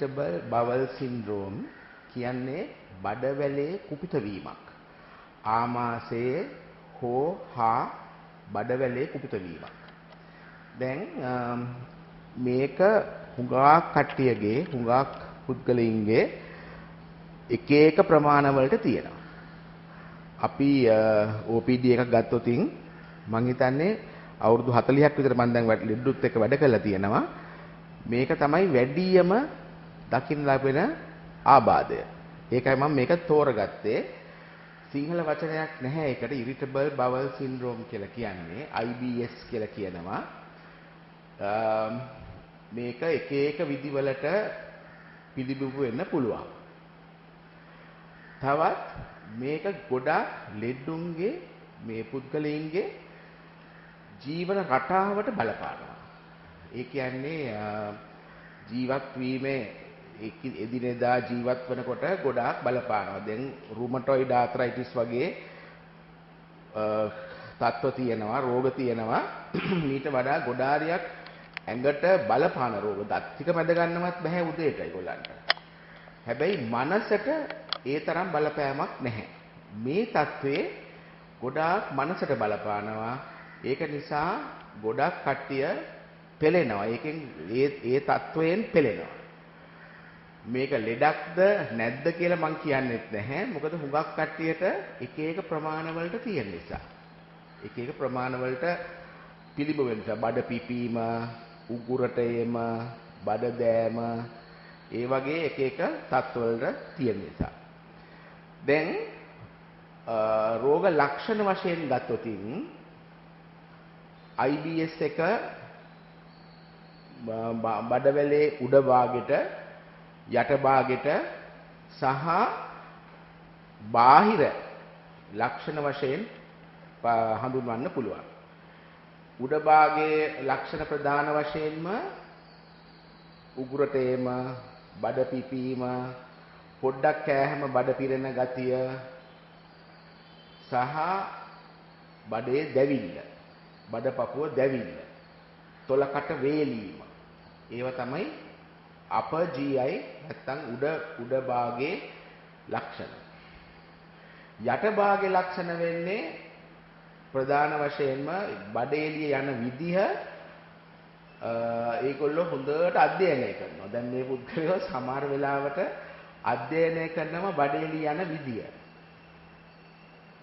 irritable bowel syndrome කියන්නේ බඩවැලේ කුපිත වීමක්. ආමාශයේ හෝ හා බඩවැලේ කුපිත වීමක්. දැන් මේක හුඟක් කට්ටියගේ හුඟක් පුද්ගලයින්ගේ එක එක ප්‍රමාණ වලට තියෙනවා. අපි OPD එකක් ගත්තොතින් මං හිතන්නේ අවුරුදු 40ක් විතර මම දැන් ලෙඩුත් එක්ක වැඩ කරලා තියෙනවා. මේක තමයි වැඩියම දකින්න ලැබෙන ආබාධය. ඒකයි මම මේක තෝරගත්තේ. සිංහල වචනයක් නැහැ ඒකට irritable bowel syndrome කියලා කියන්නේ IBS කියලා කියනවා. මේක එක එක විදිවලට පිළිබිඹු වෙන්න පුළුවන්. තවත් මේක ගොඩාක් ලෙඩුන්ගේ මේ පුද්ගලයින්ගේ ජීවන රටාවට බලපානවා. ඒ කියන්නේ ජීවත් වීමේ එදිනෙදා ජීවත් වෙනකොට ගොඩාක් බලපානවා. දැන් රුමටොයිඩ් ආතරයිටිස් වගේ තත්ත්ව තියෙනවා, රෝග තියෙනවා. ඊට වඩා ගොඩාරියක් ඇඟට බලපාන රෝග. දත් ටික මැද ගන්නවත් බෑ උදේට ඒගොල්ලන්ට. හැබැයි මනසට ඒ තරම් බලපෑමක් නැහැ. මේ තත්ත්වයේ ගොඩාක් මනසට බලපානවා. ඒක නිසා ගොඩක් කට්ටිය පෙළෙනවා. ඒකෙන් ඒ තත්වයෙන් පෙළෙනවා. මේක ලෙඩක්ද නැද්ද කියලා මං කියන්නෙත් නැහැ. මොකද හුඟක් කට්ටියට එක එක ප්‍රමාණ වලට තියෙන නිසා. එක එක ප්‍රමාණ වලට පිළිබිඹු වෙන නිසා බඩ පිපීම, උගුරට එම, බඩ දෑම ඒ වගේ එක එක තත්වවලට තියෙන නිසා. දැන් රෝග ලක්ෂණ වශයෙන් ගත්තොතින් IBS එක බඩවැලේ උඩ භාගෙට යට භාගෙට සහ බාහිර ලක්ෂණ වශයෙන් හඳුන්වන්න පුළුවන්. උඩ භාගයේ ලක්ෂණ ප්‍රධාන වශයෙන්ම උගුරට එම, බඩ පිපීම, පොඩ්ඩක් කෑහම බඩ පිරෙන ගතිය සහ බඩේ දැවිල්ල. බඩ පපුව දැවිල්ල, තොලකට වේලීම. ඒවා තමයි upper GI නැත්තම් උඩ භාගයේ ලක්ෂණ. යට භාගයේ ලක්ෂණ වෙන්නේ ප්‍රධාන වශයෙන්ම බඩේලිය යන විදිහ ඒගොල්ලෝ හොඳට අධ්‍යයනය කරනවා. දැන් මේ පුද්ගලයෝ සමහර වෙලාවට අධ්‍යයනය කරනවා බඩේලිය යන විදිය.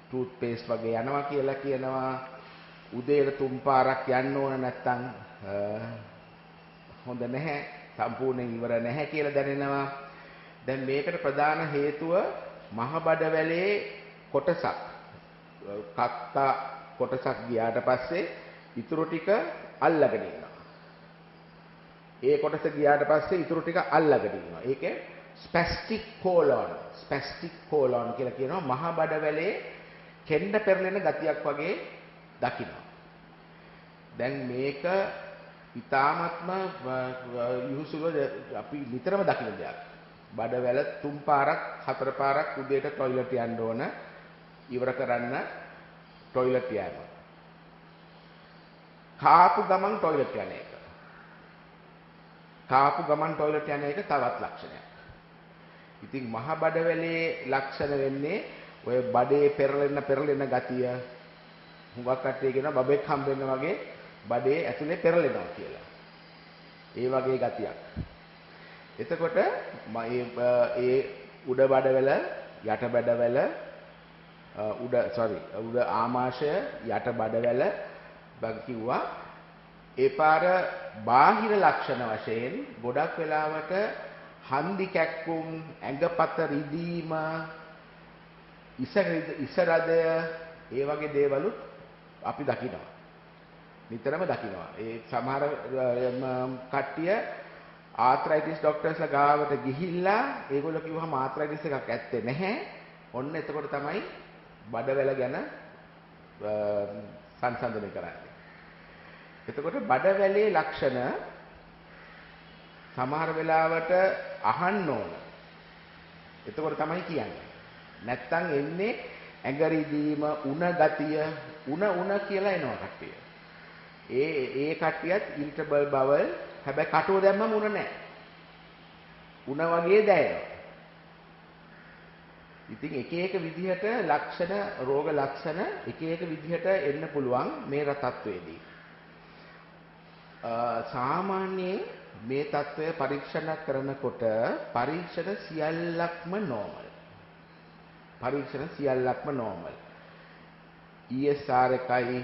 ටූත් පේස්ට් වගේ යනවා කියලා කියනවා. උදේට 3 පාරක් යන්න ඕන නැත්තම් හොඳ නැහැ, සම්පූර්ණයෙන් ඉවර නැහැ කියලා දැනෙනවා. දැන් මේකට ප්‍රධාන හේතුව මහ බඩවැලේ කොටසක් කක්ක කොටසක් ගියාට පස්සේ ඊටු ටික අල්ලගෙන ඉන්නවා. ඒ කොටස ගියාට පස්සේ ඊටු ටික අල්ලගෙන ඉන්නවා. ඒකේ ස්පැස්ටික් කෝලොන් කියලා කියනවා. මහ බඩවැලේ කෙන්ඩ පෙරලෙන ගතියක් වගේ දකිනවා. දැන් මේක ඊ타ත්ම යොහුසුල අපි නිතරම දකින දෙයක්. බඩවැල 3 පාරක් 4 පාරක් උදේට টয়ලට් යන්න ඕන. ඉවර කරන්න টয়ලට් යෑම. කාපු ගමන් টয়ලට් යන එක. කාපු ගමන් টয়ලට් යන එක තවත් ලක්ෂණයක්. ඉතින් මහ බඩවැලේ ලක්ෂණ වෙන්නේ ඔය බඩේ පෙරලෙන ගතිය. හුඟක් කට්ටිය කියනවා බබෙක් හම්බෙන්න වගේ බඩේ ඇතුලේ පෙරලෙනවා කියලා. ඒ වගේ ගතියක්. එතකොට ඒ උඩ බඩවැල, යට බඩවැල, උඩ ආමාශය, යට බඩවැල බග කිව්වා. ඒ පාර බාහිර ලක්ෂණ වශයෙන් ගොඩක් වෙලාවට හන්දි කැක්කුම්, ඇඟපත රිදීම, ඉසරදය ඒ වගේ දේවලුත් අපි දකිනවා. නිතරම දකිනවා. ඒ සමහර කට්ටිය ආතරයිටිස් ડોක්ටර්ස්ලා ගාවට ගිහිල්ලා ඒගොල්ලෝ කිව්වහම ආතරයිටිස් එකක් ඇත්තේ නැහැ. ඔන්න එතකොට තමයි බඩවැල ගැන සංසන්දනය කරන්නේ. එතකොට බඩවැලේ ලක්ෂණ සමහර වෙලාවට අහන්න ඕන. එතකොට තමයි කියන්නේ. නැත්තම් එන්නේ ඇඟ රිදීම, උණ ගතිය, උණ කියලා එනවා කට්ටිය. ඒ කට්ටියත් irritable bowel. හැබැයි කටුව දැම්මම උණ නැහැ. උණ වගේ දැනෙනවා. ඉතින් එක එක විදිහට ලක්ෂණ රෝග ලක්ෂණ එක එක විදිහට එන්න පුළුවන් මේ තත්ත්වයේදී. සාමාන්‍යයෙන් මේ තත්ත්වය පරීක්ෂණ කරනකොට පරීක්ෂණ සියල්ලක්ම නෝමල්. පරීක්ෂණ සියල්ලක්ම නෝමල්. ESR එකයි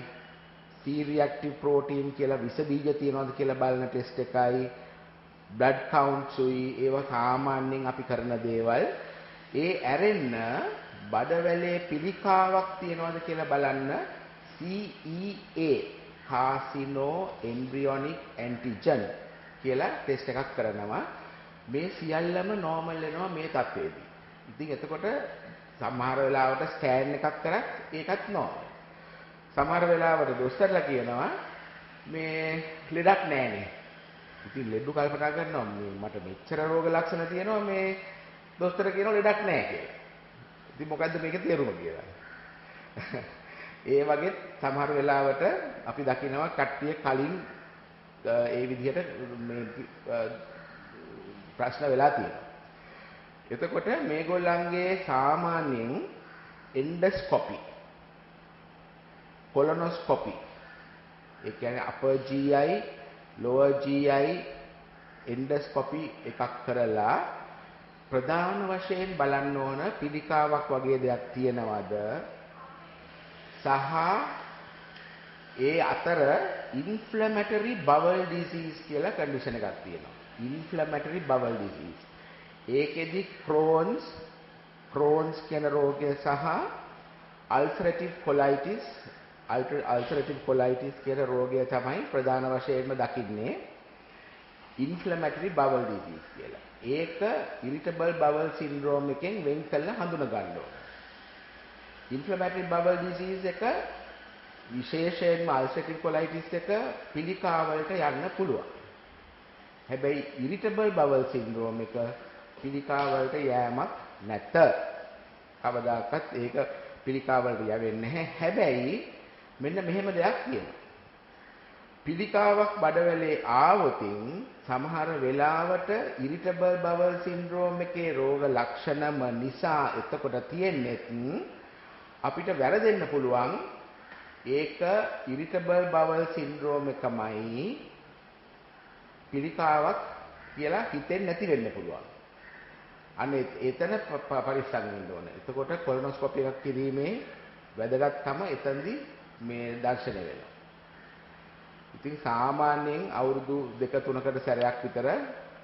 C-reactive protein කියලා විස බීජ තියනවාද කියලා බලන ටෙස්ට් එකයි blood counts උයි ඒවා සාමාන්‍යයෙන් අපි කරන දේවල්. ඒ ඇරෙන්න බඩවැලේ පිළිකාවක් තියනවාද කියලා බලන්න CEA carcino embryonic antigen කියලා ටෙස්ට් එකක් කරනවා. මේ සියල්ලම නෝමල් වෙනවා මේ තත්ත්වයේදී. ඉතින් එතකොට සමහර වෙලාවට ස්කෑන් එකක් කරත් ඒකත් නෝමල්. සමහර වෙලාවට දොස්තරලා කියනවා මේ ලෙඩක් නැහැනේ. ඉතින් ලෙඩු කල්පනා කරනවා මට මෙච්චර රෝග ලක්ෂණ තියෙනවා මේ දොස්තර කියනවා ලෙඩක් නැහැ කියලා. ඉතින් මොකද්ද මේකේ තේරුම කියලා. ඒ වගේ සමහර වෙලාවට අපි දකිනවා කට්ටිය කලින් ඒ විදිහට මේ ප්‍රශ්න වෙලා තියෙනවා. එතකොට මේගොල්ලන්ගේ සාමාන්‍යයෙන් එන්ඩොස්කෝපි කොලොනොස්කෝපි ඒ කියන්නේ upper GI lower GI එන්ඩොස්කෝපි එකක් කරලා ප්‍රධාන වශයෙන් බලන්න ඕන පිළිකාවක් වගේ දෙයක් තියෙනවද සහ ඒ අතර inflammatory bowel disease කියලා කන්ඩිෂන් එකක් තියෙනවා. inflammatory bowel disease. ඒකෙදි Crohn's කියන රෝගය සහ ulcerative colitis කියන රෝගය තමයි ප්‍රධාන වශයෙන්ම දකින්නේ inflammatory bowel disease කියලා. ඒක irritable bowel syndrome එකෙන් වෙන් කරලා හඳුනා ගන්න ඕනේ. inflammatory bowel disease එක විශේෂයෙන්ම ulcerative colitis එක පිළිකාවලට යන්න පුළුවන්. හැබැයි irritable bowel syndrome එක පිළිකාවලට යෑමක් නැත. කවදාකවත් ඒක පිළිකාවලට යවෙන්නේ නැහැ. හැබැයි මෙන්න මෙහෙම දෙයක් තියෙනවා. පිළිකාවක් බඩවැලේ ආවොතින් සමහර වෙලාවට irritable bowel syndrome එකේ රෝග ලක්ෂණම නිසා එතකොට තියෙන්නේ අපිට වැරදෙන්න පුළුවන් ඒක irritable bowel syndrome එකමයි පිළිකාවක් කියලා හිතෙන්නේ නැති වෙන්න පුළුවන්. අනේ එතන පරිස්සම් වෙන්න ඕනේ. එතකොට කොලොනොස්කෝපි එකක් කිරීමේ වැදගත්කම එතනදී මේ දර්ශනය වෙනවා. ඉතින් සාමාන්‍යයෙන් අවුරුදු 2-3කට සැරයක් විතර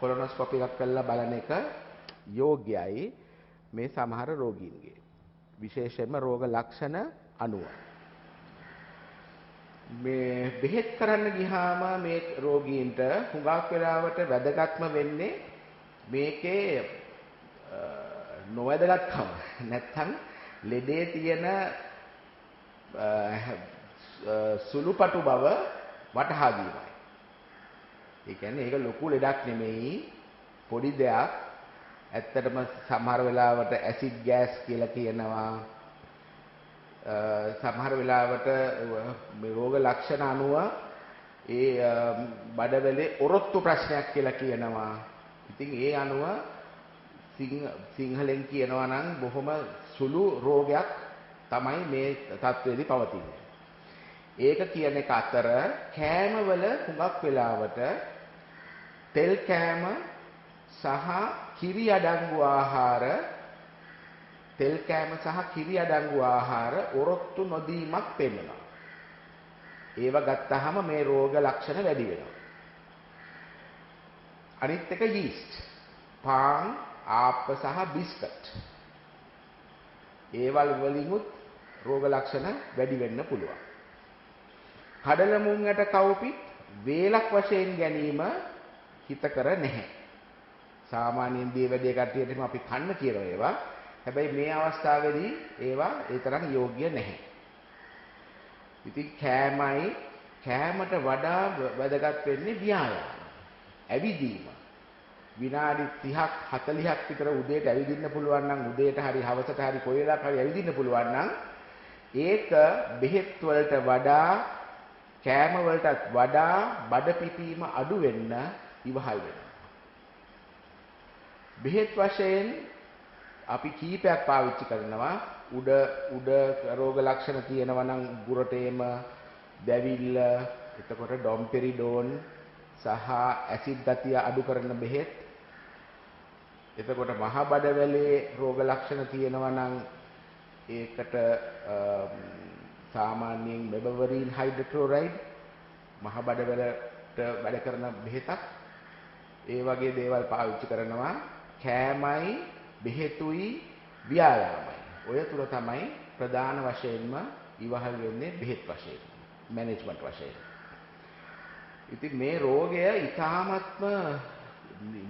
කොලොනොස්කෝපි එකක් කරලා බලන එක යෝග්‍යයි මේ සමහර රෝගීන්ගේ. විශේෂයෙන්ම රෝග ලක්ෂණ අනුව. මේ බෙහෙත් කරන්න ගියාම මේ රෝගීන්ට හුඟක් වෙලාවට වැදගත්ම වෙන්නේ මේකේ නොවැදගත්කම. නැත්තම් ලෙඩේ තියෙන සුළුපටු බව වටහා ගැනීමයි. ඒ කියන්නේ ඒක ලොකු ලෙඩක් නෙමෙයි පොඩි දෙයක්. ඇත්තටම සමහර වෙලාවට ඇසිඩ් ගෑස් කියලා කියනවා. සමහර වෙලාවට මේ රෝග ලක්ෂණ අනුව ඒ බඩවැලේ ඔරොත්තු ප්‍රශ්නයක් කියලා කියනවා. ඉතින් ඒ අනුව සිංහලෙන් කියනවා නම් බොහොම සුළු රෝගයක් තමයි මේ තත්ත්වයේදී පවතින්නේ. ඒක කියන එක අතර කෑමවල හුඟක් වෙලාවට තෙල් කෑම සහ කිරි අඩංගු ආහාර තෙල් කෑම සහ කිරි අඩංගු ආහාර ඔරොත්තු නොදීමක් පෙන්වනවා. ඒව ගත්තාම මේ රෝග ලක්ෂණ වැඩි වෙනවා. අනිත් එක යීස්ට්, පාන්, ආප්ප සහ බිස්කට්. ඒවල් වලිනුත් රෝග ලක්ෂණ වැඩි වෙන්න පුළුවන්. කඩල මුං යට කවුපිත් වේලක් වශයෙන් ගැනීම හිතකර නැහැ. සාමාන්‍යයෙන් දී වැඩේ කට්ටියටම අපි කන්න කියන ඒවා. හැබැයි මේ අවස්ථාවේදී ඒවා ඒ තරම් යෝග්‍ය නැහැ. ඉතින් කෑමට වඩා වැදගත් වෙන්නේ ව්‍යායාම. ඇවිදීම. විනාඩි 30ක් 40ක් විතර උදේට ඇවිදින්න පුළුවන් නම් උදේට හරි හවසට හරි කොයි වෙලාවක හරි ඇවිදින්න පුළුවන් නම් ඒක බෙහෙත් වලට වඩා කෑම වලටත් වඩා බඩ පිපීම අඩු වෙන්න ඉවහල් වෙනවා. බෙහෙත් වශයෙන් අපි කීපයක් පාවිච්චි කරනවා. උඩ රෝග ලක්ෂණ තියෙනවා නම් ගුරටේම, දැවිල්ල, එතකොට ඩොම්පෙරිඩෝන් සහ ඇසිඩ් ගතිය අඩු කරන බෙහෙත්. එතකොට මහ බඩවැලේ රෝග ලක්ෂණ තියෙනවා නම් ඒකට සාමාන්‍යයෙන් මෙබවරින් හයිඩ්‍රොක්ලෝරයිඩ් මහ බඩවැලට වැඩ කරන බෙහෙතක්. ඒ වගේ දේවල් පාවිච්චි කරනවා. කෑමයි, බෙහෙතුයි, ව්‍යායාමයි. ඔය තුන තමයි ප්‍රධාන වශයෙන්ම ඉවහල් වෙන්නේ බෙහෙත් වශයෙන්, මැනේජ්මන්ට් වශයෙන්. ඉතින් මේ රෝගය ඊටාත්ම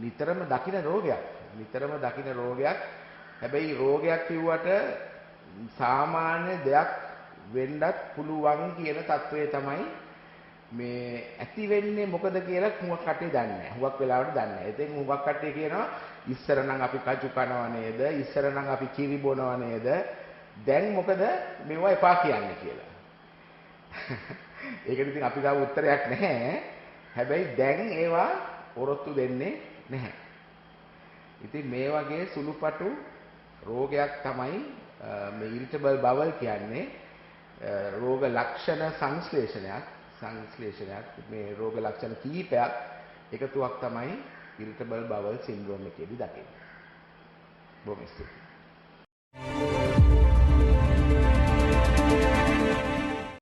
නිතරම දකින රෝගයක්. නිතරම දකින රෝගයක්. හැබැයි රෝගයක් කිව්වට සාමාන්‍ය දෙයක් වෙන්නත් පුළුවන් කියන தત્ත්වය තමයි මේ ඇති වෙන්නේ මොකද කියලා හුඟක් කටේ දන්නේ නැහැ. හුඟක් වෙලාවට දන්නේ නැහැ. ඉතින් හුඟක් කටේ කියනවා ඉස්සර නම් අපි කජු කනවා නේද? ඉස්සර නම් අපි කිරි බොනවා නේද? දැන් මොකද මේවා එපා කියන්නේ කියලා. ඒකට ඉතින් අපි ගාව උත්තරයක් නැහැ. හැබැයි දැන් ඒවා ඔරොත්තු දෙන්නේ නැහැ. ඉතින් මේ වගේ සුළුපටු රෝගයක් තමයි මේ ඉරිටබල් බවල් කියන්නේ. රෝග ලක්ෂණ සංශ්ලේෂණයක් මේ රෝග ලක්ෂණ කීපයක් එකතුවක් තමයි ඉරිටබල් බවල් සින්ඩ්‍රෝම් එකේදී දකින්නේ. බොහොම ස්තුතියි.